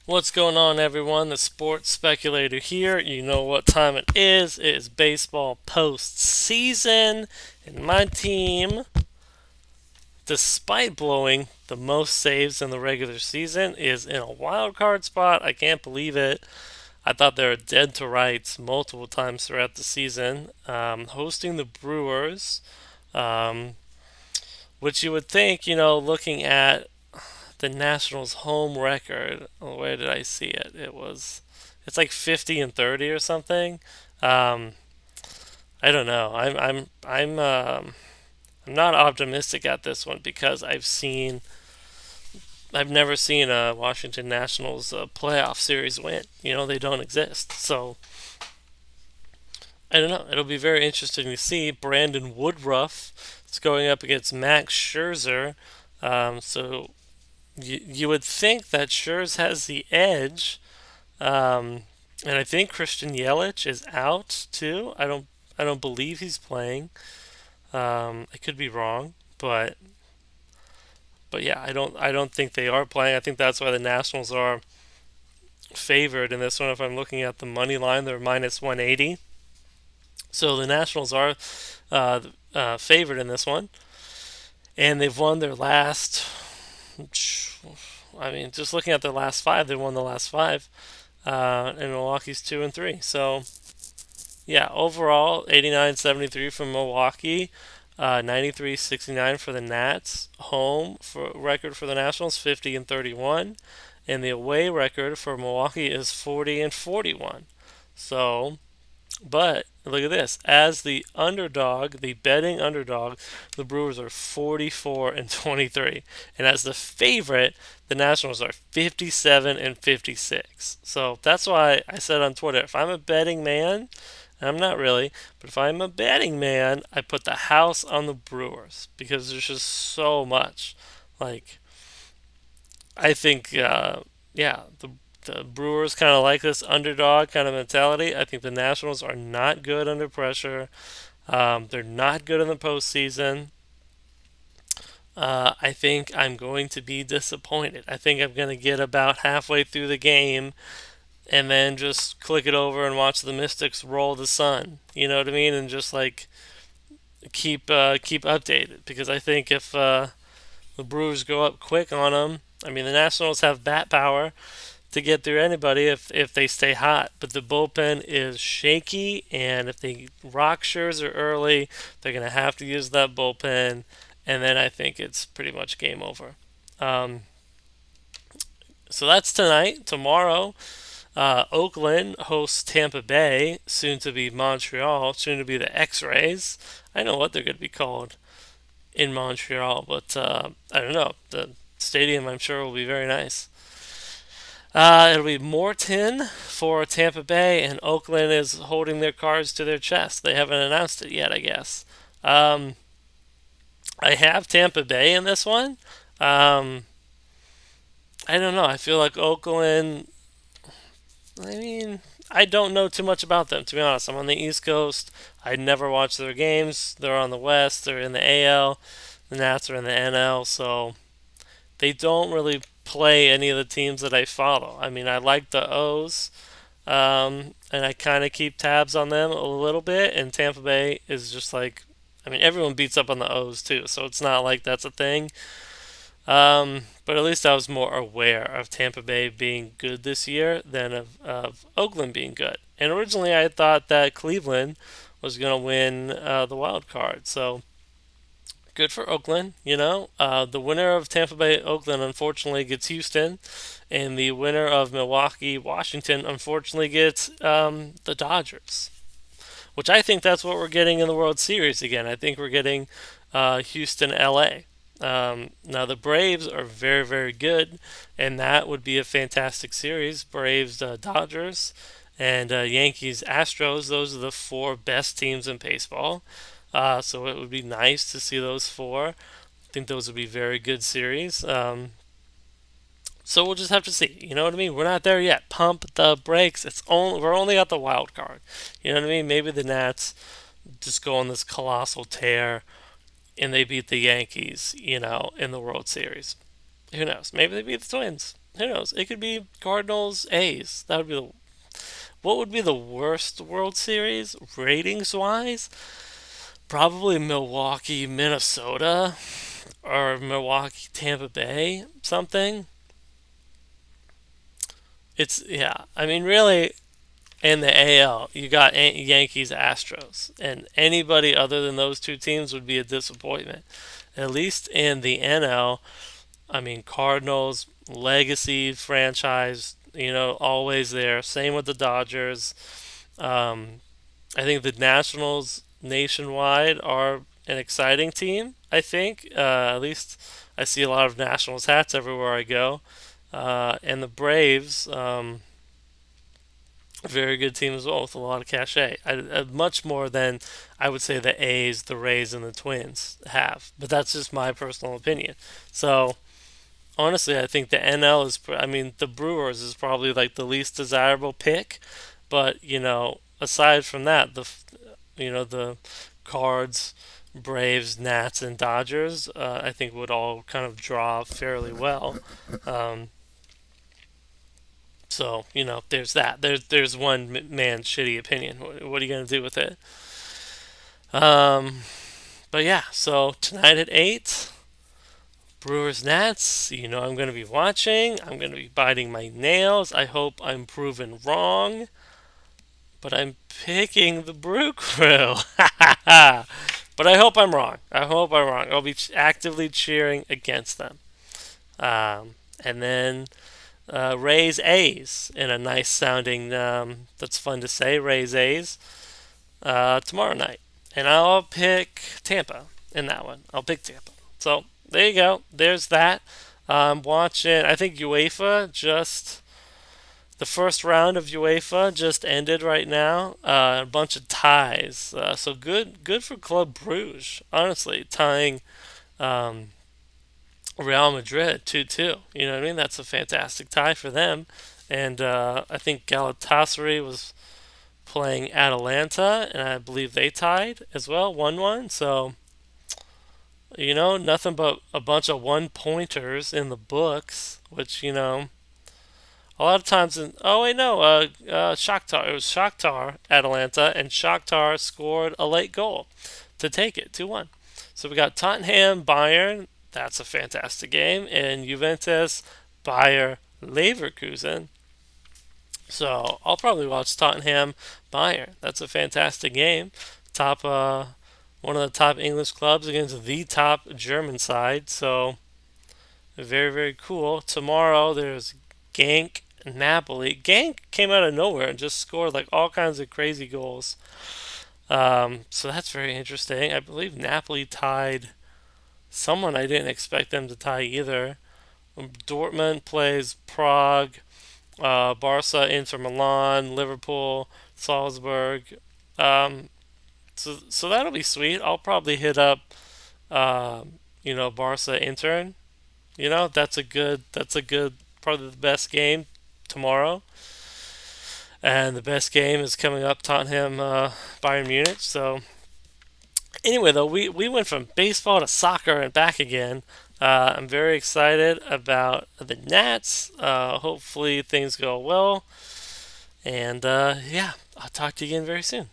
What's going on, everyone? The sports speculator here. You know what time it is. It is baseball postseason, and my team, despite blowing the most saves in the regular season, is in a wild card spot. I can't believe it. I thought they were dead to rights multiple times throughout the season. Hosting the Brewers, um, which you would think, looking at the Nationals' home record. Where did I see it? It's like 50 and 30 or something. Um, I don't know. I'm not optimistic at this one because I've never seen a Washington Nationals playoff series win. They don't exist. So I don't know. It'll be very interesting to see. Brandon Woodruff is going up against Max Scherzer. So you would think that Scherzer has the edge. And I think Christian Yelich is out too. I don't believe he's playing. I could be wrong, but yeah, I don't think they are playing. I think that's why the Nationals are favored in this one. If I'm looking at the money line, they're minus 180. So the Nationals are uh, favored in this one, and they've won their last. I mean, just looking at their last five, they won the last five, and Milwaukee's 2-3. So yeah, overall 89-73 from Milwaukee, 93-69 for the Nats. Home for record for the Nationals 50-31, and the away record for Milwaukee is 40-41. So, but look at this. As the underdog, the betting underdog, the Brewers are 44-23, and as the favorite, the Nationals are 57-56. So that's why I said on Twitter, if I'm a betting man, I'm not really, but if I'm a betting man, I put the house on the Brewers because there's just so much. Like, I think, yeah, the Brewers kind of like this underdog kind of mentality. I think the Nationals are not good under pressure. They're not good in the postseason. I think I'm going to be disappointed. I think I'm going to get about halfway through the game and then just click it over and watch the Mystics roll the sun. You know what I mean? And just like keep updated because I think if the Brewers go up quick on them, I mean the Nationals have bat power to get through anybody if they stay hot, but the bullpen is shaky, and if they rock Scherzer early, they're gonna have to use that bullpen, and then I think it's pretty much game over. Um, so that's tonight. Tomorrow, Oakland hosts Tampa Bay, soon to be Montreal, soon to be the X-Rays. I know what they're going to be called in Montreal, but I don't know. The stadium, I'm sure, will be very nice. It'll be Morton for Tampa Bay, and Oakland is holding their cards to their chest. They haven't announced it yet, I guess. Um, I have Tampa Bay in this one. Um, I don't know. I feel like Oakland. I mean, I don't know too much about them, to be honest. I'm on the East Coast. I never watch their games. They're on the West. They're in the AL. The Nats are in the NL. So they don't really play any of the teams that I follow. I mean, I like the O's, and I kind of keep tabs on them a little bit. And Tampa Bay is just like, I mean, everyone beats up on the O's too, so it's not like that's a thing. But at least I was more aware of Tampa Bay being good this year than of Oakland being good. And originally I thought that Cleveland was going to win the wild card. So good for Oakland, you know. The winner of Tampa Bay Oakland unfortunately gets Houston, and the winner of Milwaukee Washington unfortunately gets the Dodgers. Which I think that's what we're getting in the World Series again. I think we're getting Houston LA. Now the Braves are very very good, and that would be a fantastic series. Braves Dodgers and Yankees Astros. Those are the four best teams in baseball. So it would be nice to see those four. I think those would be very good series. So we'll just have to see. You know what I mean? We're not there yet. Pump the brakes. We're only at the wild card. You know what I mean? Maybe the Nats just go on this colossal tear and they beat the Yankees. In the World Series. Who knows? Maybe they beat the Twins. Who knows? It could be Cardinals A's. That would be the what would be the worst World Series ratings wise? Probably Milwaukee, Minnesota, or Milwaukee, Tampa Bay, something. It's yeah. I mean, really, in the AL, you got Yankees, Astros, and anybody other than those two teams would be a disappointment. At least in the NL, I mean, Cardinals, legacy franchise, always there. Same with the Dodgers. Um, I think the Nationals nationwide are an exciting team. I think at least I see a lot of Nationals hats everywhere I go, and the Braves, a very good team as well with a lot of cachet. Much more than I would say the A's, the Rays, and the Twins have. But that's just my personal opinion. So honestly, I think the NL is. I mean, the Brewers is probably like the least desirable pick. But aside from that, the Cards, Braves, Nats, and Dodgers, I think would all kind of draw fairly well. Um, so there's that. There's one man's shitty opinion. What are you gonna do with it? Um, but yeah, so tonight at 8, Brewers Nats. I'm gonna be watching. I'm gonna be biting my nails. I hope I'm proven wrong, but I'm picking the Brew Crew. But I hope I'm wrong. I hope I'm wrong. I'll be actively cheering against them. And then Rays A's in a nice sounding, that's fun to say, Rays A's, tomorrow night. And I'll pick Tampa in that one. I'll pick Tampa. So there you go. There's that. Watching, I think the first round of UEFA just ended right now. A bunch of ties. So good for Club Bruges, honestly, tying um, Real Madrid 2-2. You know what I mean? That's a fantastic tie for them. And I think Galatasaray was playing Atalanta, and I believe they tied as well, 1-1. So, nothing but a bunch of one pointers in the books, which, a lot of times oh, wait, no, Shakhtar. It was Shakhtar, Atalanta, and Shakhtar scored a late goal to take it 2-1. So we got Tottenham, Bayern. That's a fantastic game. And Juventus, Bayer, Leverkusen. So I'll probably watch Tottenham, Bayern. That's a fantastic game. Top, one of the top English clubs against the top German side. So very, very cool. Tomorrow there's Genk, Napoli. Genk came out of nowhere and just scored like all kinds of crazy goals. So that's very interesting. I believe Napoli tied someone I didn't expect them to tie either. Dortmund plays Prague, Barca, Inter Milan, Liverpool, Salzburg. Um, so that'll be sweet. I'll probably hit up, Barca Inter. That's a good, probably the best game tomorrow. And the best game is coming up, Tottenham, Bayern Munich. So anyway, though, we went from baseball to soccer and back again. I'm very excited about the Nats. Hopefully things go well. And yeah, I'll talk to you again very soon.